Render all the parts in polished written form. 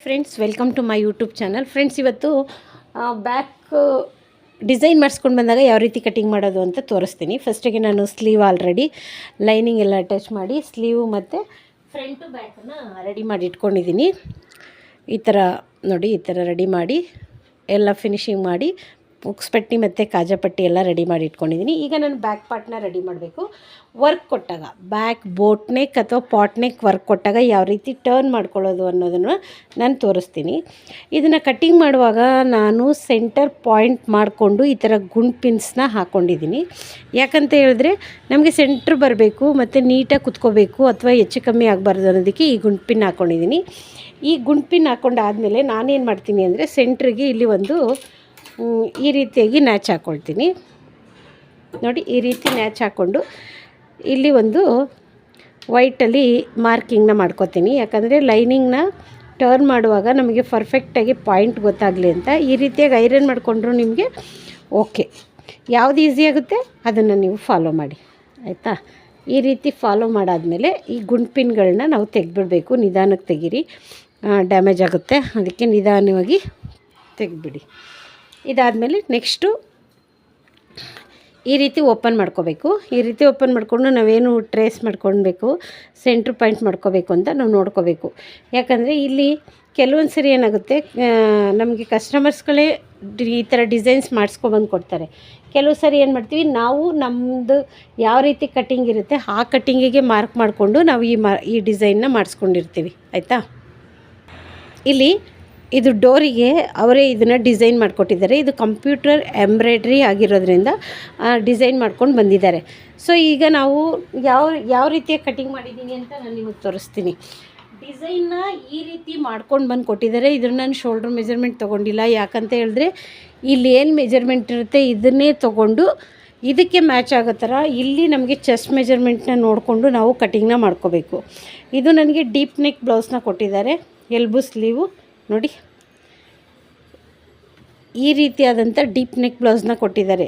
Friends, welcome to my YouTube channel. Friends, ಇವತ್ತು back design ಮಾಡಿಸ್ಕೊಂಡು ಬಂದಾಗ ಯಾವ ರೀತಿ ಕಟಿಂಗ್ ಮಾಡೋದು ಅಂತ ತೋರಿಸ್ತೀನಿ. ಫಸ್ಟಿಗೆ ನಾನು ಸ್ಲೀವ್ ಆಲ್ರೆಡಿ ಲೈನಿಂಗ್ ಎಲ್ಲ ಅಟ್ಯಾಚ್ ಮಾಡಿ ಸ್ಲೀವ್ ಮತ್ತು ಫ್ರಂಟು ಬ್ಯಾಕನ್ನು ರೆಡಿ ಮಾಡಿ ಇಟ್ಕೊಂಡಿದ್ದೀನಿ. ಈ ಥರ ನೋಡಿ, ಈ ಥರ ರೆಡಿ ಮಾಡಿ ಎಲ್ಲ ಫಿನಿಶಿಂಗ್ ಮಾಡಿ ಪಟ್ಟಿ ಮತ್ತು ಕಾಜಾಪಟ್ಟಿ ಎಲ್ಲ ರೆಡಿ ಮಾಡಿ ಇಟ್ಕೊಂಡಿದ್ದೀನಿ. ಈಗ ನಾನು ಬ್ಯಾಕ್ ಪಾರ್ಟ್ನ ರೆಡಿ ಮಾಡಬೇಕು. ವರ್ಕ್ ಕೊಟ್ಟಾಗ ಬ್ಯಾಕ್ ಬೋಟ್ ನೆಕ್ ಅಥವಾ ಪಾಟ್ ನೆಕ್ ವರ್ಕ್ ಕೊಟ್ಟಾಗ ಯಾವ ರೀತಿ ಟರ್ನ್ ಮಾಡ್ಕೊಳ್ಳೋದು ಅನ್ನೋದನ್ನು ನಾನು ತೋರಿಸ್ತೀನಿ. ಇದನ್ನು ಕಟ್ಟಿಂಗ್ ಮಾಡುವಾಗ ನಾನು ಸೆಂಟರ್ ಪಾಯಿಂಟ್ ಮಾಡಿಕೊಂಡು ಈ ಥರ ಗುಂಡ್ ಪಿನ್ಸ್ನ ಹಾಕ್ಕೊಂಡಿದ್ದೀನಿ. ಯಾಕಂತ ಹೇಳಿದ್ರೆ ನಮಗೆ ಸೆಂಟ್ರ್ ಬರಬೇಕು ಮತ್ತು ನೀಟಾಗಿ ಕುತ್ಕೋಬೇಕು ಅಥವಾ ಹೆಚ್ಚು ಕಮ್ಮಿ ಆಗಬಾರ್ದು ಅನ್ನೋದಕ್ಕೆ ಈ ಗುಂಡ್ ಪಿನ್ ಹಾಕ್ಕೊಂಡಿದ್ದೀನಿ. ಈ ಗುಂಡ್ ಪಿನ್ ಹಾಕ್ಕೊಂಡಾದಮೇಲೆ ನಾನೇನು ಮಾಡ್ತೀನಿ ಅಂದರೆ ಸೆಂಟ್ರಿಗೆ ಇಲ್ಲಿ ಒಂದು ಈ ರೀತಿಯಾಗಿ ನ್ಯಾಚ್ ಹಾಕ್ಕೊಳ್ತೀನಿ. ನೋಡಿ, ಈ ರೀತಿ ನ್ಯಾಚ್ ಹಾಕ್ಕೊಂಡು ಇಲ್ಲಿ ಒಂದು ವೈಟಲ್ಲಿ ಮಾರ್ಕಿಂಗ್ನ ಮಾಡ್ಕೋತೀನಿ. ಯಾಕಂದರೆ ಲೈನಿಂಗ್ನ ಟರ್ನ್ ಮಾಡುವಾಗ ನಮಗೆ ಪರ್ಫೆಕ್ಟಾಗಿ ಪಾಯಿಂಟ್ ಗೊತ್ತಾಗಲಿ ಅಂತ. ಈ ರೀತಿಯಾಗಿ ಐರನ್ ಮಾಡಿಕೊಂಡ್ರು ನಿಮಗೆ ಓಕೆ. ಯಾವುದು ಈಸಿ ಆಗುತ್ತೆ ಅದನ್ನು ನೀವು ಫಾಲೋ ಮಾಡಿ, ಆಯಿತಾ. ಈ ರೀತಿ ಫಾಲೋ ಮಾಡಾದಮೇಲೆ ಈ ಗುಂಡ್ ಪಿನ್ಗಳನ್ನ ನಾವು ತೆಗೆದ್ಬಿಡಬೇಕು. ನಿಧಾನಕ್ಕೆ ತೆಗೀರಿ, ಡ್ಯಾಮೇಜ್ ಆಗುತ್ತೆ, ಅದಕ್ಕೆ ನಿಧಾನವಾಗಿ ತೆಗೆದ್ಬಿಡಿ. ಇದಾದಮೇಲೆ ನೆಕ್ಸ್ಟು ಈ ರೀತಿ ಓಪನ್ ಮಾಡ್ಕೋಬೇಕು. ಈ ರೀತಿ ಓಪನ್ ಮಾಡಿಕೊಂಡು ನಾವೇನು ಟ್ರೇಸ್ ಮಾಡ್ಕೊಳ್ಬೇಕು, ಸೆಂಟ್ರ್ ಪಾಯಿಂಟ್ ಮಾಡ್ಕೋಬೇಕು ಅಂತ ನಾವು ನೋಡ್ಕೋಬೇಕು. ಯಾಕಂದರೆ ಇಲ್ಲಿ ಕೆಲವೊಂದು ಸರಿ ಏನಾಗುತ್ತೆ, ನಮಗೆ ಕಸ್ಟಮರ್ಸ್ಗಳೇ ಈ ಥರ ಡಿಸೈನ್ಸ್ ಮಾಡಿಸ್ಕೊಬಂದು ಕೊಡ್ತಾರೆ. ಕೆಲವು ಸರಿ ಏನು ಮಾಡ್ತೀವಿ, ನಾವು ನಮ್ಮದು ಯಾವ ರೀತಿ ಕಟ್ಟಿಂಗ್ ಇರುತ್ತೆ ಆ ಕಟ್ಟಿಂಗಿಗೆ ಮಾರ್ಕ್ ಮಾಡಿಕೊಂಡು ನಾವು ಈ ಡಿಸೈನ್ನ ಮಾಡಿಸ್ಕೊಂಡಿರ್ತೀವಿ, ಆಯಿತಾ. ಇಲ್ಲಿ ಇದು ಡೋರಿಗೆ ಅವರೇ ಇದನ್ನು ಡಿಸೈನ್ ಮಾಡಿಕೊಟ್ಟಿದ್ದಾರೆ. ಇದು ಕಂಪ್ಯೂಟರ್ ಎಂಬ್ರಾಯ್ಡ್ರಿ ಆಗಿರೋದ್ರಿಂದ ಡಿಸೈನ್ ಮಾಡ್ಕೊಂಡು ಬಂದಿದ್ದಾರೆ. ಸೊ ಈಗ ನಾವು ಯಾವ ರೀತಿಯ ಕಟಿಂಗ್ ಮಾಡಿದ್ದೀನಿ ಅಂತ ನಾನು ನಿಮಗೆ ತೋರಿಸ್ತೀನಿ. ಡಿಸೈನ್ನ ಈ ರೀತಿ ಮಾಡ್ಕೊಂಡು ಬಂದು ಕೊಟ್ಟಿದ್ದಾರೆ. ಇದನ್ನು ನಾನು ಶೋಲ್ಡ್ರ್ ಮೆಜರ್ಮೆಂಟ್ ತೊಗೊಂಡಿಲ್ಲ. ಯಾಕಂತ ಹೇಳಿದ್ರೆ ಇಲ್ಲಿ ಏನು ಮೆಜರ್ಮೆಂಟ್ ಇರುತ್ತೆ ಇದನ್ನೇ ತೊಗೊಂಡು ಇದಕ್ಕೆ ಮ್ಯಾಚ್ ಆಗೋ ಥರ ಇಲ್ಲಿ ನಮಗೆ ಚೆಸ್ಟ್ ಮೆಜರ್ಮೆಂಟ್ನ ನೋಡಿಕೊಂಡು ನಾವು ಕಟಿಂಗ್ನ ಮಾಡ್ಕೋಬೇಕು. ಇದು ನನಗೆ ಡೀಪ್ ನೆಕ್ ಬ್ಲೌಸ್ನ ಕೊಟ್ಟಿದ್ದಾರೆ. ಎಲ್ಬೋ ಸ್ಲೀವು ನೋಡಿ, ಈ ರೀತಿಯಾದಂಥ ಡೀಪ್ ನೆಕ್ ಬ್ಲೌಸ್ನ ಕೊಟ್ಟಿದ್ದಾರೆ.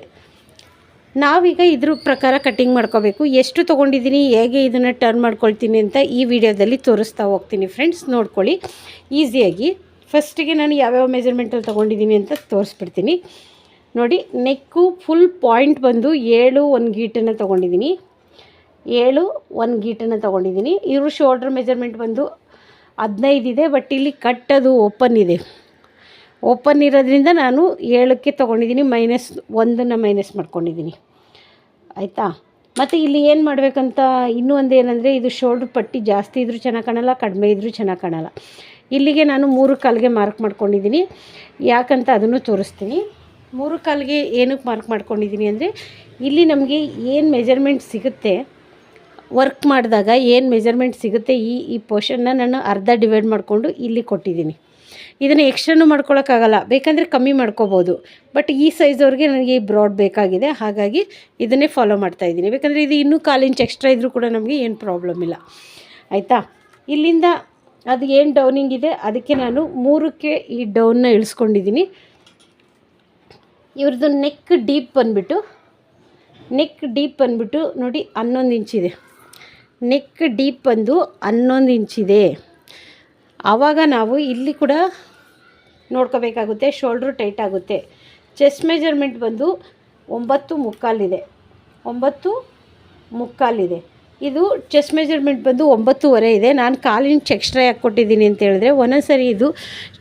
ನಾವೀಗ ಇದ್ರ ಪ್ರಕಾರ ಕಟ್ಟಿಂಗ್ ಮಾಡ್ಕೋಬೇಕು. ಎಷ್ಟು ತೊಗೊಂಡಿದ್ದೀನಿ, ಹೇಗೆ ಇದನ್ನು ಟರ್ನ್ ಮಾಡ್ಕೊಳ್ತೀನಿ ಅಂತ ಈ ವಿಡಿಯೋದಲ್ಲಿ ತೋರಿಸ್ತಾ ಹೋಗ್ತೀನಿ. ಫ್ರೆಂಡ್ಸ್, ನೋಡ್ಕೊಳ್ಳಿ ಈಸಿಯಾಗಿ. ಫಸ್ಟಿಗೆ ನಾನು ಯಾವ್ಯಾವ ಮೆಜರ್ಮೆಂಟಲ್ಲಿ ತೊಗೊಂಡಿದ್ದೀನಿ ಅಂತ ತೋರಿಸ್ಬಿಡ್ತೀನಿ. ನೋಡಿ, ನೆಕ್ಕು ಫುಲ್ ಪಾಯಿಂಟ್ ಬಂದು 7 1 ಗೀಟನ್ನು ತೊಗೊಂಡಿದ್ದೀನಿ. 7 1 ಗೀಟನ್ನು ತೊಗೊಂಡಿದ್ದೀನಿ. ಇವರು ಶೋಲ್ಡ್ರ್ ಮೆಜರ್ಮೆಂಟ್ ಬಂದು 15 ಇದೆ, ಬಟ್ ಇಲ್ಲಿ ಕಟ್ಟದು ಓಪನ್ ಇರೋದ್ರಿಂದ ನಾನು 7ಕ್ಕೆ ತೊಗೊಂಡಿದ್ದೀನಿ. -1 ಮೈನಸ್ ಮಾಡ್ಕೊಂಡಿದ್ದೀನಿ, ಆಯಿತಾ. ಮತ್ತು ಇಲ್ಲಿ ಏನು ಮಾಡಬೇಕಂತ ಇನ್ನೂ ಒಂದು ಏನಂದರೆ, ಇದು ಶೋಲ್ಡ್ರ್ ಪಟ್ಟಿ ಜಾಸ್ತಿ ಇದ್ರೂ ಚೆನ್ನಾಗಿ ಕಾಣಲ್ಲ, ಕಡಿಮೆ ಇದ್ರೂ ಚೆನ್ನಾಗಿ ಕಾಣಲ್ಲ. ಇಲ್ಲಿಗೆ ನಾನು 3 ಕಾಲಿಗೆ ಮಾರ್ಕ್ ಮಾಡ್ಕೊಂಡಿದ್ದೀನಿ. ಯಾಕಂತ ಅದನ್ನು ತೋರಿಸ್ತೀನಿ. 3 ಕಾಲಿಗೆ ಏನಕ್ಕೆ ಮಾರ್ಕ್ ಮಾಡ್ಕೊಂಡಿದ್ದೀನಿ ಅಂದರೆ, ಇಲ್ಲಿ ನಮಗೆ ಏನು ಮೆಜರ್ಮೆಂಟ್ ಸಿಗುತ್ತೆ ವರ್ಕ್ ಮಾಡಿದಾಗ ಏನು ಮೆಜರ್ಮೆಂಟ್ ಸಿಗುತ್ತೆ ಈ ಪೋರ್ಷನ್ನ ನಾನು ಅರ್ಧ ಡಿವೈಡ್ ಮಾಡಿಕೊಂಡು ಇಲ್ಲಿ ಕೊಟ್ಟಿದ್ದೀನಿ. ಇದನ್ನು ಎಕ್ಸ್ಟ್ರಾನು ಮಾಡ್ಕೊಳಕ್ಕಾಗಲ್ಲ, ಬೇಕಂದರೆ ಕಮ್ಮಿ ಮಾಡ್ಕೋಬೋದು. ಬಟ್ ಈ ಸೈಜವ್ರಿಗೆ ನನಗೆ ಈ ಬ್ರಾಡ್ ಬೇಕಾಗಿದೆ, ಹಾಗಾಗಿ ಇದನ್ನೇ ಫಾಲೋ ಮಾಡ್ತಾಯಿದ್ದೀನಿ. ಬೇಕಂದರೆ ಇದು ಇನ್ನೂ 1/4 ಇಂಚ್ ಎಕ್ಸ್ಟ್ರಾ ಇದ್ದರೂ ಕೂಡ ನಮಗೆ ಏನು ಪ್ರಾಬ್ಲಮ್ ಇಲ್ಲ, ಆಯಿತಾ. ಇಲ್ಲಿಂದ ಅದು ಏನು ಡೌನಿಂಗ್ ಇದೆ ಅದಕ್ಕೆ ನಾನು 3ಕ್ಕೆ ಈ ಡೌನ್ನ ಇಳಿಸ್ಕೊಂಡಿದ್ದೀನಿ. ಇವ್ರದ್ದು ನೆಕ್ ಡೀಪ್ ಬಂದುಬಿಟ್ಟು ನೋಡಿ 11 ಇಂಚಿದೆ. ನೆಕ್ ಡೀಪ್ ಬಂದು 11 ಇಂಚಿದೆ. ಆವಾಗ ನಾವು ಇಲ್ಲಿ ಕೂಡ ನೋಡ್ಕೋಬೇಕಾಗುತ್ತೆ, ಶೋಲ್ಡ್ರು ಟೈಟ್ ಆಗುತ್ತೆ. ಚೆಸ್ಟ್ ಮೆಜರ್ಮೆಂಟ್ ಬಂದು 9 ಮುಕ್ಕಾಲು ಇದೆ. ಇದು ಚೆಸ್ಟ್ ಮೆಜರ್ಮೆಂಟ್ ಬಂದು 9.25 ಇದೆ. ನಾನು 1/4 ಇಂಚ್ ಎಕ್ಸ್ಟ್ರಾ ಯಾಕೆ ಕೊಟ್ಟಿದ್ದೀನಿ ಅಂತ ಹೇಳಿದ್ರೆ, ಒಂದೊಂದು ಸರಿ ಇದು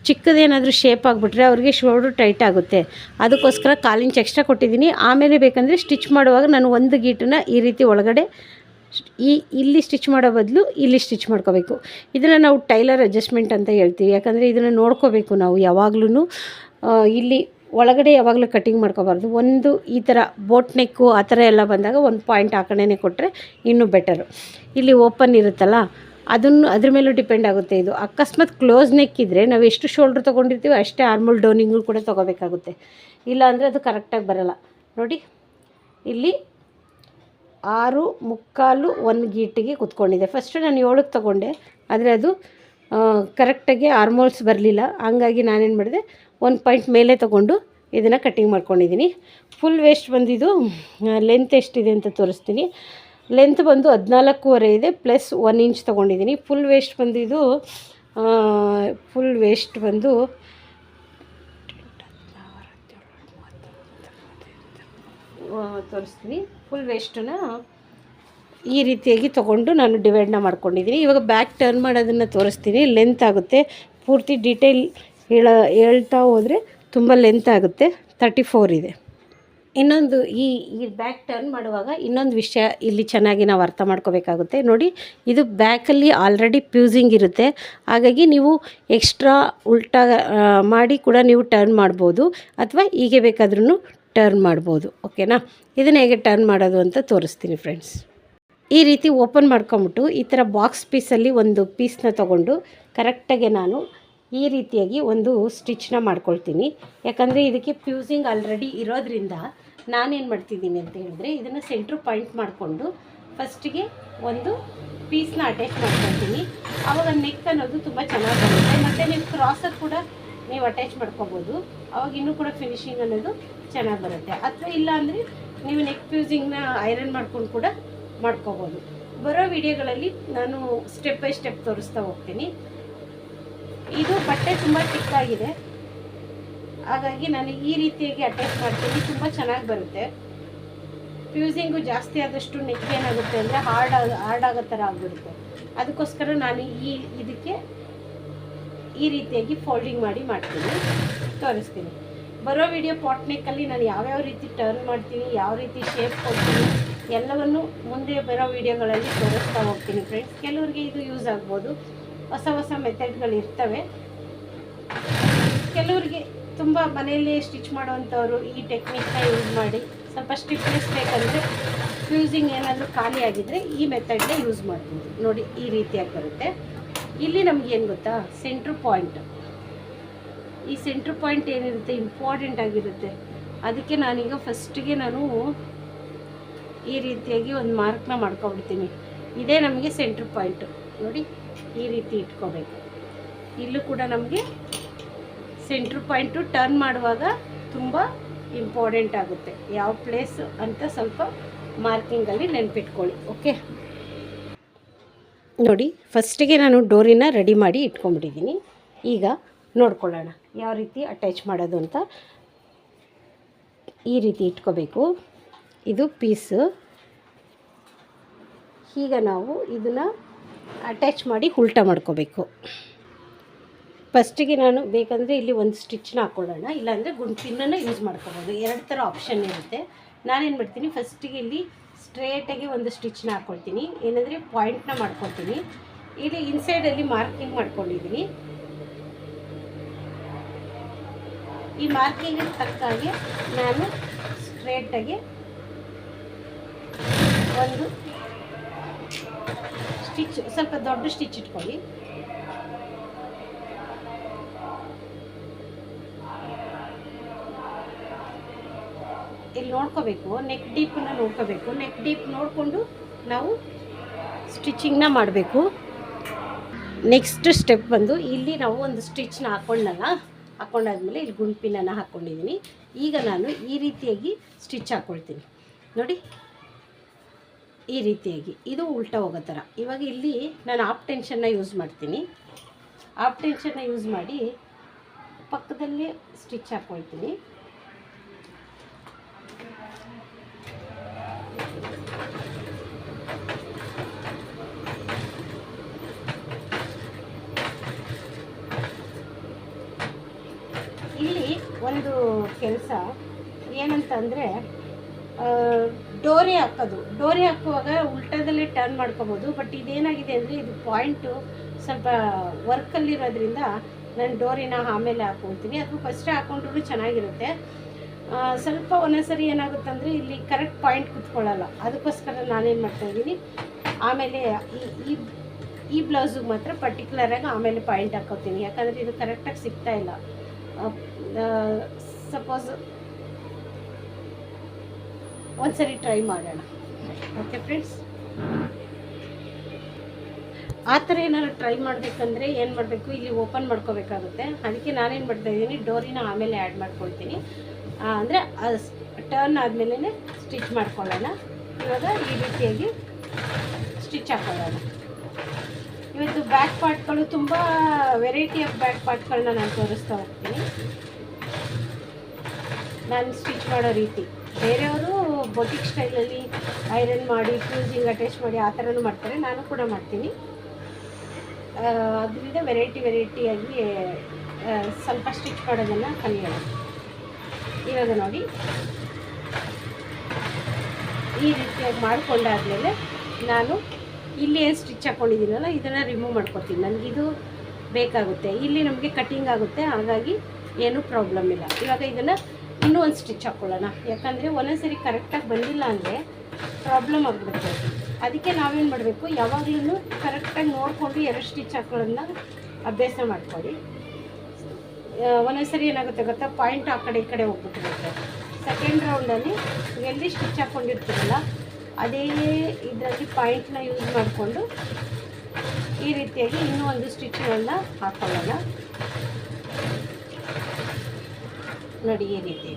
ಚಿಕ್ಕದೇನಾದರೂ ಶೇಪ್ ಆಗಿಬಿಟ್ರೆ ಅವ್ರಿಗೆ ಶೋಲ್ಡ್ರು ಟೈಟ್ ಆಗುತ್ತೆ. ಅದಕ್ಕೋಸ್ಕರ 1/4 ಇಂಚ್ ಎಕ್ಸ್ಟ್ರಾ ಕೊಟ್ಟಿದ್ದೀನಿ. ಆಮೇಲೆ ಬೇಕಂದರೆ ಸ್ಟಿಚ್ ಮಾಡುವಾಗ ನಾನು ಒಂದು ಗೀಟನ್ನು ಈ ರೀತಿ ಒಳಗಡೆ ಇಲ್ಲಿ ಸ್ಟಿಚ್ ಮಾಡೋ ಬದಲು ಇಲ್ಲಿ ಸ್ಟಿಚ್ ಮಾಡ್ಕೋಬೇಕು. ಇದನ್ನು ನಾವು ಟೈಲರ್ ಅಡ್ಜಸ್ಟ್ಮೆಂಟ್ ಅಂತ ಹೇಳ್ತೀವಿ. ಯಾಕಂದರೆ ಇದನ್ನು ನೋಡ್ಕೋಬೇಕು ನಾವು ಯಾವಾಗಲೂ. ಇಲ್ಲಿ ಒಳಗಡೆ ಯಾವಾಗಲೂ ಕಟಿಂಗ್ ಮಾಡ್ಕೋಬಾರ್ದು. ಒಂದು ಈ ಥರ ಬೋಟ್ ನೆಕ್ಕು ಆ ಥರ ಎಲ್ಲ ಬಂದಾಗ ಒಂದು ಪಾಯಿಂಟ್ ಆ ಕಡೆನೇ ಕೊಟ್ಟರೆ ಇನ್ನೂ ಬೆಟರು. ಇಲ್ಲಿ ಓಪನ್ ಇರುತ್ತಲ್ಲ, ಅದ್ರ ಮೇಲೂ ಡಿಪೆಂಡ್ ಆಗುತ್ತೆ. ಇದು ಅಕಸ್ಮಾತ್ ಕ್ಲೋಸ್ ನೆಕ್ ಇದ್ದರೆ ನಾವು ಎಷ್ಟು ಶೋಲ್ಡ್ರ್ ತೊಗೊಂಡಿರ್ತೀವಿ ಅಷ್ಟೇ ಆರ್ಮೋಲ್ ಡೌನಿಂಗು ಕೂಡ ತೊಗೋಬೇಕಾಗುತ್ತೆ. ಇಲ್ಲ ಅಂದರೆ ಅದು ಕರೆಕ್ಟಾಗಿ ಬರೋಲ್ಲ. ನೋಡಿ, ಇಲ್ಲಿ 6 ಮುಕ್ಕಾಲು 1 ಗೀಟಿಗೆ ಕುತ್ಕೊಂಡಿದೆ. ಫಸ್ಟು ನಾನು 7ಕ್ಕೆ ತೊಗೊಂಡೆ, ಆದರೆ ಅದು ಕರೆಕ್ಟಾಗಿ ಆರ್ಮೋಲ್ಸ್ ಬರಲಿಲ್ಲ. ಹಂಗಾಗಿ ನಾನೇನು ಮಾಡಿದೆ, 1 ಪಾಯಿಂಟ್ ಮೇಲೆ ತೊಗೊಂಡು ಇದನ್ನು ಕಟ್ಟಿಂಗ್ ಮಾಡ್ಕೊಂಡಿದ್ದೀನಿ. ಫುಲ್ ವೇಸ್ಟ್ ಬಂದಿದ್ದು ಲೆಂತ್ ಎಷ್ಟಿದೆ ಅಂತ ತೋರಿಸ್ತೀನಿ. ಲೆಂತ್ ಬಂದು 14.25 ಇದೆ, +1 ಇಂಚ್ ತೊಗೊಂಡಿದ್ದೀನಿ. ಫುಲ್ ವೇಸ್ಟ್ ಬಂದಿದ್ದು ಫುಲ್ ವೇಸ್ಟ್ ಬಂದು ತೋರಿಸ್ತೀನಿ. ಫುಲ್ ವೇಸ್ಟನ್ನ ಈ ರೀತಿಯಾಗಿ ತೊಗೊಂಡು ನಾನು ಡಿವೈಡ್ನ ಮಾಡ್ಕೊಂಡಿದ್ದೀನಿ. ಇವಾಗ ಬ್ಯಾಕ್ ಟರ್ನ್ ಮಾಡೋದನ್ನು ತೋರಿಸ್ತೀನಿ. ಲೆಂತ್ ಆಗುತ್ತೆ, ಪೂರ್ತಿ ಡೀಟೇಲ್ ಹೇಳ್ತಾ ಹೋದರೆ ತುಂಬ ಲೆಂತ್ ಆಗುತ್ತೆ. 34 ಇದೆ. ಇನ್ನೊಂದು ಈ ಬ್ಯಾಕ್ ಟರ್ನ್ ಮಾಡುವಾಗ ಇನ್ನೊಂದು ವಿಷಯ ಇಲ್ಲಿ ಚೆನ್ನಾಗಿ ನಾವು ಅರ್ಥ ಮಾಡ್ಕೋಬೇಕಾಗುತ್ತೆ. ನೋಡಿ, ಇದು ಬ್ಯಾಕಲ್ಲಿ ಆಲ್ರೆಡಿ ಪ್ಯೂಸಿಂಗ್ ಇರುತ್ತೆ, ಹಾಗಾಗಿ ನೀವು ಎಕ್ಸ್ಟ್ರಾ ಉಲ್ಟಾ ಮಾಡಿ ಕೂಡ ನೀವು ಟರ್ನ್ ಮಾಡ್ಬೋದು, ಅಥವಾ ಹೀಗೆ ಬೇಕಾದ್ರೂ ಟರ್ನ್ ಮಾಡ್ಬೋದು. ಓಕೆನಾ? ಇದನ್ನು ಹೇಗೆ ಟರ್ನ್ ಮಾಡೋದು ಅಂತ ತೋರಿಸ್ತೀನಿ ಫ್ರೆಂಡ್ಸ್. ಈ ರೀತಿ ಓಪನ್ ಮಾಡ್ಕೊಂಬಿಟ್ಟು ಈ ಥರ ಬಾಕ್ಸ್ ಪೀಸಲ್ಲಿ ಒಂದು ಪೀಸ್ನ ತೊಗೊಂಡು ಕರೆಕ್ಟಾಗಿ ನಾನು ಈ ರೀತಿಯಾಗಿ ಒಂದು ಸ್ಟಿಚ್ನ ಮಾಡ್ಕೊಳ್ತೀನಿ. ಯಾಕಂದರೆ ಇದಕ್ಕೆ ಫ್ಯೂಸಿಂಗ್ ಆಲ್ರೆಡಿ ಇರೋದ್ರಿಂದ ನಾನೇನು ಮಾಡ್ತಿದ್ದೀನಿ ಅಂತ ಹೇಳಿದ್ರೆ, ಇದನ್ನು ಸೆಂಟ್ರ್ ಪಾಯಿಂಟ್ ಮಾಡಿಕೊಂಡು ಫಸ್ಟಿಗೆ ಒಂದು ಪೀಸ್ನ ಅಟ್ಯಾಚ್ ಮಾಡ್ಕೊಳ್ತೀನಿ. ಆವಾಗ ನೆಕ್ ಅನ್ನೋದು ತುಂಬ ಚೆನ್ನಾಗಿ ಬರುತ್ತೆ. ಮತ್ತು ನೀವು ಕ್ರಾಸರ್ ಕೂಡ ನೀವು ಅಟ್ಯಾಚ್ ಮಾಡ್ಕೊಬೋದು, ಆವಾಗ ಇನ್ನೂ ಕೂಡ ಫಿನಿಶಿಂಗ್ ಅನ್ನೋದು ಚೆನ್ನಾಗಿ ಬರುತ್ತೆ. ಅಥವಾ ಇಲ್ಲ ಅಂದರೆ ನೀವು ನೆಕ್ ಫ್ಯೂಸಿಂಗ್ನ ಐರನ್ ಮಾಡ್ಕೊಂಡು ಕೂಡ ಮಾಡ್ಕೋಬೋದು. ಬರೋ ವಿಡಿಯೋಗಳಲ್ಲಿ ನಾನು ಸ್ಟೆಪ್ ಬೈ ಸ್ಟೆಪ್ ತೋರಿಸ್ತಾ ಹೋಗ್ತೀನಿ. ಇದು ಬಟ್ಟೆ ತುಂಬ ಚಿಕ್ಕಾಗಿದೆ, ಹಾಗಾಗಿ ನಾನು ಈ ರೀತಿಯಾಗಿ ಅಟ್ಯಾಚ್ ಮಾಡ್ತೀನಿ. ತುಂಬ ಚೆನ್ನಾಗಿ ಬರುತ್ತೆ. ಫ್ಯೂಸಿಂಗು ಜಾಸ್ತಿ ಆದಷ್ಟು ನೆಕ್ ಏನಾಗುತ್ತೆ ಅಂದರೆ ಹಾರ್ಡ್ ಆಗೋ ಥರ ಆಗಿಬಿಡುತ್ತೆ. ಅದಕ್ಕೋಸ್ಕರ ನಾನು ಇದಕ್ಕೆ ಈ ರೀತಿಯಾಗಿ ಫೋಲ್ಡಿಂಗ್ ಮಾಡಿ ಮಾಡ್ತೀನಿ, ತೋರಿಸ್ತೀನಿ. ಬರೋ ವಿಡಿಯೋ ಪಾಟ್ ನೆಕ್ಕಲ್ಲಿ ನಾನು ಯಾವ್ಯಾವ ರೀತಿ ಟರ್ನ್ ಮಾಡ್ತೀನಿ, ಯಾವ ರೀತಿ ಶೇಪ್ ಕೊಡ್ತೀನಿ ಎಲ್ಲವನ್ನು ಮುಂದೆ ಬರೋ ವಿಡಿಯೋಗಳಲ್ಲಿ ತೋರಿಸ್ತಾ ಹೋಗ್ತೀನಿ ಫ್ರೆಂಡ್ಸ್. ಕೆಲವರಿಗೆ ಇದು ಯೂಸ್ ಆಗ್ಬೋದು. ಹೊಸ ಮೆಥಡ್ಗಳು ಇರ್ತವೆ. ಕೆಲವರಿಗೆ ತುಂಬ ಮನೆಯಲ್ಲೇ ಸ್ಟಿಚ್ ಮಾಡೋವಂಥವ್ರು ಈ ಟೆಕ್ನಿಕ್ನ ಯೂಸ್ ಮಾಡಿ ಸ್ವಲ್ಪ ಸ್ಟಿಫ್ನೆಸ್ ಬೇಕಂದರೆ, ಫ್ಯೂಸಿಂಗ್ ಏನಾದರೂ ಖಾಲಿ ಆಗಿದ್ದರೆ ಈ ಮೆಥಡ್ನ ಯೂಸ್ ಮಾಡ್ಬೋದು. ನೋಡಿ, ಈ ರೀತಿಯಾಗಿ ಬರುತ್ತೆ. ಇಲ್ಲಿ ನಮ್ಗೆ ಏನು ಗೊತ್ತಾ, ಸೆಂಟ್ರ್ ಪಾಯಿಂಟ್. ಈ ಸೆಂಟ್ರ್ ಪಾಯಿಂಟ್ ಏನಿರುತ್ತೆ ಇಂಪಾರ್ಟೆಂಟ್ ಆಗಿರುತ್ತೆ. ಅದಕ್ಕೆ ನಾನೀಗ ಫಸ್ಟಿಗೆ ನಾನು ಈ ರೀತಿಯಾಗಿ ಒಂದು ಮಾರ್ಕ್ನ ಮಾಡ್ಕೊಬಿಡ್ತೀನಿ. ಇದೇ ನಮಗೆ ಸೆಂಟ್ರ್ ಪಾಯಿಂಟು. ನೋಡಿ, ಈ ರೀತಿ ಇಟ್ಕೋಬೇಕು. ಇಲ್ಲೂ ಕೂಡ ನಮಗೆ ಸೆಂಟ್ರ್ ಪಾಯಿಂಟು ಟರ್ನ್ ಮಾಡುವಾಗ ತುಂಬ ಇಂಪಾರ್ಟೆಂಟ್ ಆಗುತ್ತೆ. ಯಾವ ಪ್ಲೇಸ್ ಅಂತ ಸ್ವಲ್ಪ ಮಾರ್ಕಿಂಗಲ್ಲಿ ನೆನಪಿಟ್ಕೊಳ್ಳಿ. ಓಕೆ, ನೋಡಿ, ಫಸ್ಟಿಗೆ ನಾನು ಡೋರಿನ ರೆಡಿ ಮಾಡಿ ಇಟ್ಕೊಂಡ್ಬಿಟ್ಟಿದ್ದೀನಿ. ಈಗ ನೋಡ್ಕೊಳ್ಳೋಣ ಯಾವ ರೀತಿ ಅಟ್ಯಾಚ್ ಮಾಡೋದು ಅಂತ. ಈ ರೀತಿ ಇಟ್ಕೋಬೇಕು. ಇದು ಪೀಸು. ಈಗ ನಾವು ಇದನ್ನು ಅಟ್ಯಾಚ್ ಮಾಡಿ ಉಲ್ಟಾ ಮಾಡ್ಕೋಬೇಕು. ಫಸ್ಟಿಗೆ ನಾನು ಬೇಕಂದರೆ ಇಲ್ಲಿ ಒಂದು ಸ್ಟಿಚ್ನ ಹಾಕ್ಕೊಳ್ಳೋಣ, ಇಲ್ಲಾಂದರೆ ಗುಂಪಿನನ್ನು ಯೂಸ್ ಮಾಡ್ಕೋಬೋದು. 2 ಥರ ಆಪ್ಷನ್ ಇರುತ್ತೆ. ನಾನೇನು ಮಾಡ್ತೀನಿ, ಫಸ್ಟಿಗೆ ಇಲ್ಲಿ ಸ್ಟ್ರೇಟಾಗಿ ಒಂದು ಸ್ಟಿಚ್ನ ಹಾಕ್ಕೊಳ್ತೀನಿ. ಏನಂದರೆ ಪಾಯಿಂಟ್ನ ಮಾಡ್ಕೊಳ್ತೀನಿ. ಇಲ್ಲಿ ಇನ್ಸೈಡಲ್ಲಿ ಮಾರ್ಕಿಂಗ್ ಮಾಡ್ಕೊಂಡಿದ್ದೀನಿ. ಈ ಮಾರ್ಕಿಂಗ್ ತಕ್ಕಾಗೆ ನಾನು ಸ್ಟ್ರೇಟಾಗಿ ಒಂದು ಸ್ಟಿಚ್, ಸ್ವಲ್ಪ ದೊಡ್ಡ ಸ್ಟಿಚ್ ಇಟ್ಕೊಳ್ಳಿ. ಇಲ್ಲಿ ನೋಡ್ಕೋಬೇಕು, ನೆಕ್ ಡೀಪನ್ನು ನೋಡ್ಕೋಬೇಕು. ನೆಕ್ ಡೀಪ್ ನೋಡಿಕೊಂಡು ನಾವು ಸ್ಟಿಚಿಂಗ್ನ ಮಾಡಬೇಕು. ನೆಕ್ಸ್ಟ್ ಸ್ಟೆಪ್ ಬಂದು ಇಲ್ಲಿ ನಾವು ಒಂದು ಸ್ಟಿಚ್ನ ಹಾಕ್ಕೊಂಡಾದ್ಮೇಲೆ ಇಲ್ಲಿ ಗುಂಪಿನನ್ನು ಹಾಕ್ಕೊಂಡಿದ್ದೀನಿ. ಈಗ ನಾನು ಈ ರೀತಿಯಾಗಿ ಸ್ಟಿಚ್ ಹಾಕ್ಕೊಳ್ತೀನಿ. ನೋಡಿ, ಈ ರೀತಿಯಾಗಿ ಇದು ಉಲ್ಟಾ ಹೋಗೋ ಥರ. ಇವಾಗ ಇಲ್ಲಿ ನಾನು ಹಾಫ್ ಟೆನ್ಷನ್ನ ಯೂಸ್ ಮಾಡ್ತೀನಿ. ಹಾಫ್ ಟೆನ್ಷನ್ನ ಯೂಸ್ ಮಾಡಿ ಪಕ್ಕದಲ್ಲಿ ಸ್ಟಿಚ್ ಹಾಕ್ಕೊಳ್ತೀನಿ. ಇಲ್ಲಿ ಒಂದು ಕೆಲಸ ಏನಂತಂದರೆ, ಡೋರಿ ಹಾಕುವಾಗ ಉಲ್ಟಾದಲ್ಲೇ ಟರ್ನ್ ಮಾಡ್ಕೋಬೋದು. ಬಟ್ ಇದೇನಾಗಿದೆ ಅಂದರೆ, ಇದು ಪಾಯಿಂಟು ಸ್ವಲ್ಪ ವರ್ಕಲ್ಲಿರೋದ್ರಿಂದ ನಾನು ಡೋರಿನ ಆಮೇಲೆ ಹಾಕ್ಕೊಳ್ತೀನಿ. ಅಥವಾ ಫಸ್ಟೇ ಹಾಕ್ಕೊಂಡ್ರೂ ಚೆನ್ನಾಗಿರುತ್ತೆ. ಸ್ವಲ್ಪ ಒಂದೊಂದ್ಸರಿ ಏನಾಗುತ್ತೆ ಅಂದರೆ ಇಲ್ಲಿ ಕರೆಕ್ಟ್ ಪಾಯಿಂಟ್ ಕುತ್ಕೊಳ್ಳಲ್ಲ. ಅದಕ್ಕೋಸ್ಕರ ನಾನೇನು ಮಾಡ್ತಾಯಿದ್ದೀನಿ, ಆಮೇಲೆ ಈ ಬ್ಲೌಸಿಗೆ ಮಾತ್ರ ಪರ್ಟಿಕ್ಯುಲರಾಗಿ ಆಮೇಲೆ ಪಾಯಿಂಟ್ ಹಾಕ್ಕೋತೀನಿ. ಯಾಕಂದರೆ ಇದು ಕರೆಕ್ಟಾಗಿ ಸಿಗ್ತಾಯಿಲ್ಲ. ಸಪೋಸ್ ಒಂದ್ಸರಿ ಟ್ರೈ ಮಾಡೋಣ. ಓಕೆ ಫ್ರೆಂಡ್ಸ್, ಆ ಥರ ಏನಾದ್ರು ಟ್ರೈ ಮಾಡಬೇಕಂದ್ರೆ ಏನು ಮಾಡಬೇಕು, ಇಲ್ಲಿ ಓಪನ್ ಮಾಡ್ಕೋಬೇಕಾಗುತ್ತೆ. ಅದಕ್ಕೆ ನಾನೇನು ಮಾಡ್ತಾಯಿದ್ದೀನಿ, ಡೋರಿನ ಆಮೇಲೆ ಆ್ಯಡ್ ಮಾಡ್ಕೊಳ್ತೀನಿ. ಅಂದರೆ ಟರ್ನ್ ಆದಮೇಲೆ ಸ್ಟಿಚ್ ಮಾಡ್ಕೊಳ್ಳೋಣ. ಇವಾಗ ಈ ರೀತಿಯಾಗಿ ಸ್ಟಿಚ್ ಹಾಕೊಳ್ಳೋಣ. ಇವತ್ತು ಬ್ಯಾಕ್ ಪಾರ್ಟ್ಗಳು ತುಂಬ ವೆರೈಟಿ ಆಫ್ ಬ್ಯಾಕ್ ಪಾರ್ಟ್ಗಳನ್ನ ನಾನು ತೋರಿಸ್ತಾ ಹೋಗ್ತೀನಿ. ನಾನು ಸ್ಟಿಚ್ ಮಾಡೋ ರೀತಿ ಬೇರೆಯವರು ಬೊಟಿಕ್ ಸ್ಟೈಲಲ್ಲಿ ಐರನ್ ಮಾಡಿ ಫ್ಯೂಸಿಂಗ್ ಅಟ್ಯಾಚ್ ಮಾಡಿ ಆ ಥರನೂ ಮಾಡ್ತಾರೆ, ನಾನು ಕೂಡ ಮಾಡ್ತೀನಿ. ಅದರಿಂದ ವೆರೈಟಿಯಾಗಿ ಸ್ವಲ್ಪ ಸ್ಟಿಚ್ ಮಾಡೋದನ್ನು ಕಲಿಯೋಣ. ಇವಾಗ ನೋಡಿ ಈ ರೀತಿಯಾಗಿ ಮಾಡಿಕೊಂಡಾದ್ಮೇಲೆ ನಾನು ಇಲ್ಲಿ ಏನು ಸ್ಟಿಚ್ ಹಾಕ್ಕೊಂಡಿದ್ದೀನಲ್ಲ ಇದನ್ನು ರಿಮೂವ್ ಮಾಡ್ಕೊತೀನಿ. ನನಗಿದು ಬೇಕಾಗುತ್ತೆ, ಇಲ್ಲಿ ನಮಗೆ ಕಟ್ಟಿಂಗ್ ಆಗುತ್ತೆ, ಹಾಗಾಗಿ ಏನೂ ಪ್ರಾಬ್ಲಮ್ ಇಲ್ಲ. ಇವಾಗ ಇದನ್ನು ಇನ್ನೂ ಒಂದು ಸ್ಟಿಚ್ ಹಾಕ್ಕೊಳ್ಳೋಣ, ಯಾಕಂದರೆ ಒಂದೊಂದ್ಸರಿ ಕರೆಕ್ಟಾಗಿ ಬಂದಿಲ್ಲ ಅಂದರೆ ಪ್ರಾಬ್ಲಮ್ ಆಗಿಬಿಡುತ್ತೆ. ಅದಕ್ಕೆ ನಾವೇನು ಮಾಡಬೇಕು, ಯಾವಾಗಲೂ ಕರೆಕ್ಟಾಗಿ ನೋಡಿಕೊಂಡು 2 ಸ್ಟಿಚ್ ಹಾಕೊಳ್ಳೋದನ್ನ ಅಭ್ಯಾಸ ಮಾಡ್ಕೊಳ್ಳಿ. ಒಂದೊಂದ್ಸರಿ ಏನಾಗುತ್ತೆ ಗೊತ್ತಾ, ಪಾಯಿಂಟ್ ಆ ಕಡೆ ಈ ಕಡೆ ಹೋಗ್ಬಿಟ್ಟಿರುತ್ತೆ. ಸೆಕೆಂಡ್ ರೌಂಡಲ್ಲಿ ಎಲ್ಲಿ ಸ್ಟಿಚ್ ಹಾಕ್ಕೊಂಡಿರ್ತೀರಲ್ಲ ಅದೇ ಇದರಲ್ಲಿ ಪಾಯಿಂಟ್ನ ಯೂಸ್ ಮಾಡಿಕೊಂಡು ಈ ರೀತಿಯಾಗಿ ಇನ್ನೂ ಒಂದು ಸ್ಟಿಚ್ಗಳನ್ನ ಹಾಕ್ಕೊಳ್ಳೋಣ. ನೋಡಿ ಈ ರೀತಿ.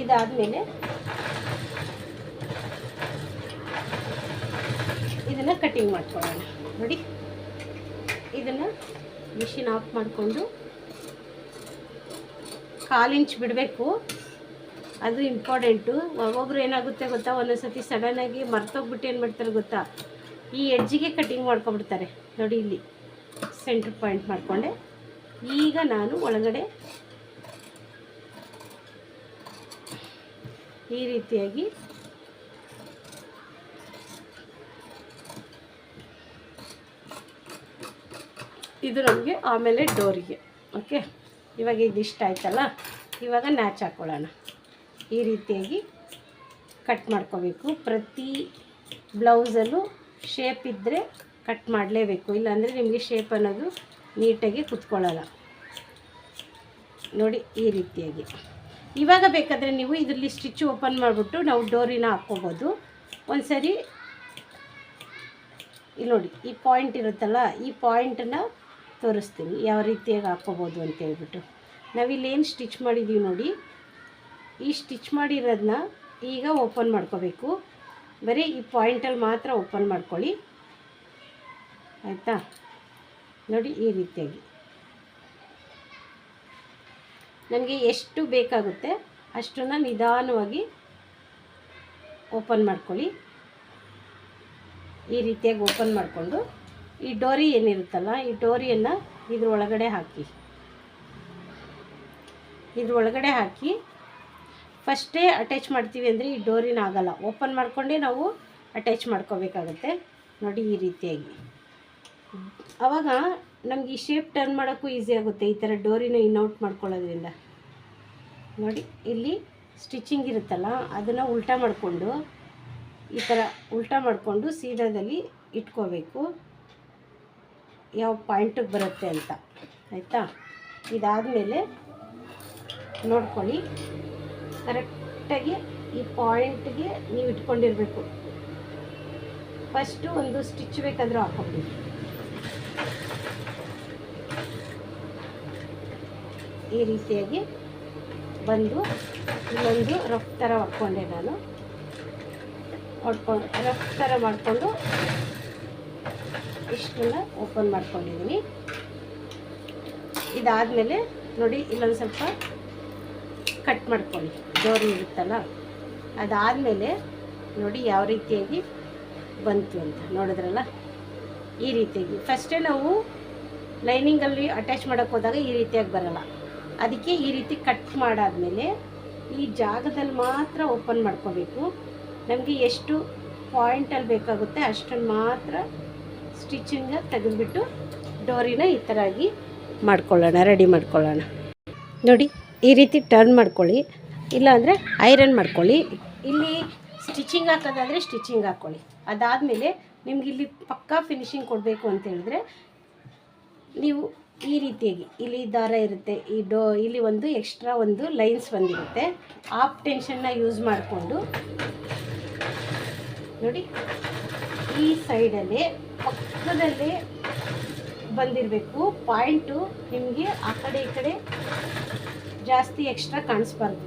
ಇದಾದಮೇಲೆ ಇದನ್ನು ಕಟ್ಟಿಂಗ್ ಮಾಡ್ಕೊಳ್ಳೋಣ. ನೋಡಿ ಇದನ್ನು ಮಿಷಿನ್ ಆಫ್ ಮಾಡಿಕೊಂಡು 1/4 ಇಂಚ್ ಬಿಡಬೇಕು, ಅದು ಇಂಪಾರ್ಟೆಂಟು. ಒಬ್ಬೊಬ್ರು ಏನಾಗುತ್ತೆ ಗೊತ್ತಾ, ಒಂದೊಂದು ಸತಿ ಸಡನ್ನಾಗಿ ಮರ್ತೋಗ್ಬಿಟ್ಟು ಏನು ಮಾಡ್ತಾರೆ ಗೊತ್ತಾ, ಈ ಎಡ್ಜಿಗೆ ಕಟ್ಟಿಂಗ್ ಮಾಡ್ಕೊಬಿಡ್ತಾರೆ. ನೋಡಿ ಇಲ್ಲಿ ಸೆಂಟ್ರ್ ಪಾಯಿಂಟ್ ಮಾಡಿಕೊಂಡೆ. ಈಗ ನಾನು ಒಳಗಡೆ ಈ ರೀತಿಯಾಗಿ ಇದು ನಮಗೆ ಆಮೇಲೆ ಡೋರಿಗೆ. ಓಕೆ, ಇವಾಗ ಇದಿಷ್ಟ ಆಯ್ತಲ್ಲ, ಇವಾಗ ನ್ಯಾಚ್ ಹಾಕ್ಕೊಳ್ಳೋಣ. ಈ ರೀತಿಯಾಗಿ ಕಟ್ ಮಾಡ್ಕೋಬೇಕು. ಪ್ರತಿ ಬ್ಲೌಸಲ್ಲೂ ಶೇಪ್ ಇದ್ದರೆ ಕಟ್ ಮಾಡಲೇಬೇಕು, ಇಲ್ಲಾಂದರೆ ನಿಮಗೆ ಶೇಪ್ ಅನ್ನೋದು ನೀಟಾಗಿ ಕುತ್ಕೊಳ್ಳಲ್ಲ. ನೋಡಿ ಈ ರೀತಿಯಾಗಿ. ಇವಾಗ ಬೇಕಾದರೆ ನೀವು ಇದರಲ್ಲಿ ಸ್ಟಿಚ್ ಓಪನ್ ಮಾಡಿಬಿಟ್ಟು ನಾವು ಡೋರಿನ ಹಾಕ್ಕೋಬೋದು. ಒಂದು ಸರಿ ಇಲ್ಲಿ ನೋಡಿ ಈ ಪಾಯಿಂಟ್ ಇರುತ್ತಲ್ಲ, ಈ ಪಾಯಿಂಟನ್ನು ತೋರಿಸ್ತೀನಿ ಯಾವ ರೀತಿಯಾಗಿ ಹಾಕ್ಕೋಬೋದು ಅಂತ ಹೇಳ್ಬಿಟ್ಟು. ನಾವಿಲ್ಲೇನು ಸ್ಟಿಚ್ ಮಾಡಿದ್ದೀವಿ ನೋಡಿ, ಈ ಸ್ಟಿಚ್ ಮಾಡಿರೋದನ್ನ ಈಗ ಓಪನ್ ಮಾಡ್ಕೋಬೇಕು. ಬರೀ ಈ ಪಾಯಿಂಟಲ್ಲಿ ಮಾತ್ರ ಓಪನ್ ಮಾಡ್ಕೊಳ್ಳಿ, ಆಯಿತಾ? ನೋಡಿ ಈ ರೀತಿಯಾಗಿ ನಮಗೆ ಎಷ್ಟು ಬೇಕಾಗುತ್ತೆ ಅಷ್ಟನ್ನು ನಿಧಾನವಾಗಿ ಓಪನ್ ಮಾಡ್ಕೊಳ್ಳಿ. ಈ ರೀತಿಯಾಗಿ ಓಪನ್ ಮಾಡಿಕೊಂಡು ಈ ಡೋರಿ ಏನಿರುತ್ತಲ್ಲ, ಈ ಡೋರಿಯನ್ನು ಇದ್ರೊಳಗಡೆ ಹಾಕಿ. ಇದ್ರೊಳಗಡೆ ಹಾಕಿ ಫಸ್ಟೇ ಅಟ್ಯಾಚ್ ಮಾಡ್ತೀವಿ ಅಂದರೆ ಈ ಡೋರಿನ ಆಗಲ್ಲ, ಓಪನ್ ಮಾಡಿಕೊಂಡೇ ನಾವು ಅಟ್ಯಾಚ್ ಮಾಡ್ಕೋಬೇಕಾಗತ್ತೆ. ನೋಡಿ ಈ ರೀತಿಯಾಗಿ. ಆವಾಗ ನಮ್ಗೆ ಈ ಶೇಪ್ ಟರ್ನ್ ಮಾಡೋಕ್ಕೂ ಈಸಿ ಆಗುತ್ತೆ, ಈ ಥರ ಡೋರಿನ ಇನ್ಔಟ್ ಮಾಡ್ಕೊಳ್ಳೋದ್ರಿಂದ. ನೋಡಿ ಇಲ್ಲಿ ಸ್ಟಿಚಿಂಗ್ ಇರುತ್ತಲ್ಲ, ಅದನ್ನು ಉಲ್ಟಾ ಮಾಡಿಕೊಂಡು ಈ ಥರ ಉಲ್ಟಾ ಮಾಡಿಕೊಂಡು ಸೀದಾದಲ್ಲಿ ಇಟ್ಕೋಬೇಕು, ಯಾವ ಪಾಯಿಂಟಿಗೆ ಬರುತ್ತೆ ಅಂತ, ಆಯಿತಾ? ಇದಾದಮೇಲೆ ನೋಡ್ಕೊಳ್ಳಿ, ಕರೆಕ್ಟಾಗಿ ಈ ಪಾಯಿಂಟ್ಗೆ ನೀವು ಇಟ್ಕೊಂಡಿರಬೇಕು. ಫಸ್ಟು ಒಂದು ಸ್ಟಿಚ್ ಬೇಕಾದರೂ ಹಾಕ್ಕೊಳ್ಳಿ. ಈ ರೀತಿಯಾಗಿ ಬಂದು ಇಲ್ಲೊಂದು ರಫ್ ಥರ ಹಾಕ್ಕೊಂಡೆ ನಾನು, ರಫ್ ಥರ ಮಾಡಿಕೊಂಡು ಇಷ್ಟನ್ನು ಓಪನ್ ಮಾಡ್ಕೊಂಡಿದ್ದೀನಿ. ಇದಾದಮೇಲೆ ನೋಡಿ ಇಲ್ಲೊಂದು ಸ್ವಲ್ಪ ಕಟ್ ಮಾಡ್ಕೊಳ್ಳಿ, ಡೋರಿ ಇರುತ್ತಲ್ಲ. ಅದಾದಮೇಲೆ ನೋಡಿ ಯಾವ ರೀತಿಯಾಗಿ ಬಂತು ಅಂತ ನೋಡಿದ್ರಲ್ಲ, ಈ ರೀತಿಯಾಗಿ. ಫಸ್ಟೇ ನಾವು ಲೈನಿಂಗಲ್ಲಿ ಅಟ್ಯಾಚ್ ಮಾಡೋಕ್ಕೆ ಹೋದಾಗ ಈ ರೀತಿಯಾಗಿ ಬರೋಲ್ಲ, ಅದಕ್ಕೆ ಈ ರೀತಿ ಕಟ್ ಮಾಡಾದಮೇಲೆ ಈ ಜಾಗದಲ್ಲಿ ಮಾತ್ರ ಓಪನ್ ಮಾಡ್ಕೋಬೇಕು. ನಮಗೆ ಎಷ್ಟು ಪಾಯಿಂಟಲ್ಲಿ ಬೇಕಾಗುತ್ತೆ ಅಷ್ಟನ್ನು ಮಾತ್ರ ಸ್ಟಿಚಿಂಗ ತೆಗೆದುಬಿಟ್ಟು ಡೋರಿನ ಈ ಥರ ಆಗಿ ಮಾಡ್ಕೊಳ್ಳೋಣ, ರೆಡಿ ಮಾಡ್ಕೊಳ್ಳೋಣ. ನೋಡಿ ಈ ರೀತಿ ಟರ್ನ್ ಮಾಡ್ಕೊಳ್ಳಿ, ಇಲ್ಲಾಂದರೆ ಐರನ್ ಮಾಡ್ಕೊಳ್ಳಿ. ಇಲ್ಲಿ ಸ್ಟಿಚಿಂಗ್ ಹಾಕೋದಾದರೆ ಸ್ಟಿಚಿಂಗ್ ಹಾಕ್ಕೊಳ್ಳಿ. ಅದಾದಮೇಲೆ ನಿಮ್ಗೆ ಇಲ್ಲಿ ಪಕ್ಕಾ ಫಿನಿಶಿಂಗ್ ಕೊಡಬೇಕು ಅಂತ ಹೇಳಿದ್ರೆ ನೀವು ಈ ರೀತಿಯಾಗಿ ಇಲ್ಲಿ ದಾರ ಇರುತ್ತೆ, ಇಲ್ಲಿ ಒಂದು ಎಕ್ಸ್ಟ್ರಾ ಒಂದು ಲೈನ್ಸ್ ಬಂದಿರುತ್ತೆ, ಆಫ್ ಟೆನ್ಷನ್ನ ಯೂಸ್ ಮಾಡಿಕೊಂಡು ನೋಡಿ ಈ ಸೈಡಲ್ಲೇ ಪಕ್ಕದಲ್ಲೇ ಬಂದಿರಬೇಕು ಪಾಯಿಂಟು. ನಿಮಗೆ ಆ ಕಡೆ ಈ ಕಡೆ ಜಾಸ್ತಿ ಎಕ್ಸ್ಟ್ರಾ ಕಾಣಿಸ್ಬಾರ್ದು,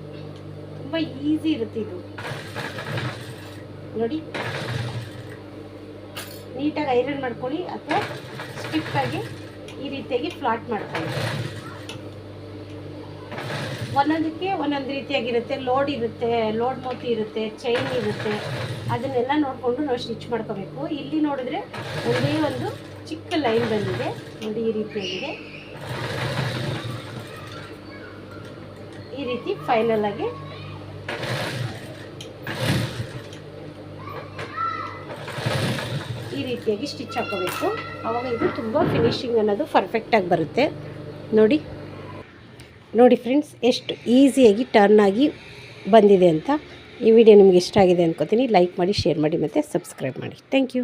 ತುಂಬ ಈಸಿ ಇರುತ್ತೆ ಇದು. ನೋಡಿ ನೀಟಾಗಿ ಐರನ್ ಮಾಡ್ಕೊಳ್ಳಿ ಅಥವಾ ಸ್ಟಿಫಾಗಿ ಈ ರೀತಿಯಾಗಿ ಫ್ಲಾಟ್ ಮಾಡ್ಕೊಳ್ಳಿ. ಒಂದೊಂದಕ್ಕೆ ಒಂದೊಂದು ರೀತಿಯಾಗಿರುತ್ತೆ, ಲೋಡ್ ಇರುತ್ತೆ, ಲೋಡ್ ಮೋತಿ ಇರುತ್ತೆ, ಚೈನ್ ಇರುತ್ತೆ, ಅದನ್ನೆಲ್ಲ ನೋಡಿಕೊಂಡು ನಾವು ಸ್ಟಿಚ್ ಮಾಡ್ಕೋಬೇಕು. ಇಲ್ಲಿ ನೋಡಿದ್ರೆ ಒಂದೇ ಒಂದು ಚಿಕ್ಕ ಲೈನ್ ಬಂದಿದೆ ನೋಡಿ, ಈ ರೀತಿಯಾಗಿದೆ. ಈ ರೀತಿ ಫೈನಲ್ ಆಗಿ ಈ ರೀತಿಯಾಗಿ ಸ್ಟಿಚ್ ಹಾಕೋಬೇಕು. ಆವಾಗ ಇದು ತುಂಬ ಫಿನಿಶಿಂಗ್ ಅನ್ನೋದು ಪರ್ಫೆಕ್ಟಾಗಿ ಬರುತ್ತೆ. ನೋಡಿ ಫ್ರೆಂಡ್ಸ್, ಎಷ್ಟು ಈಸಿಯಾಗಿ ಟರ್ನ್ ಆಗಿ ಬಂದಿದೆ ಅಂತ. ಈ ವಿಡಿಯೋ ನಿಮಗೆ ಇಷ್ಟ ಆಗಿದೆ ಅಂದ್ಕೋತೀನಿ. ಲೈಕ್ ಮಾಡಿ, ಶೇರ್ ಮಾಡಿ ಮತ್ತು ಸಬ್ಸ್ಕ್ರೈಬ್ ಮಾಡಿ. Thank you.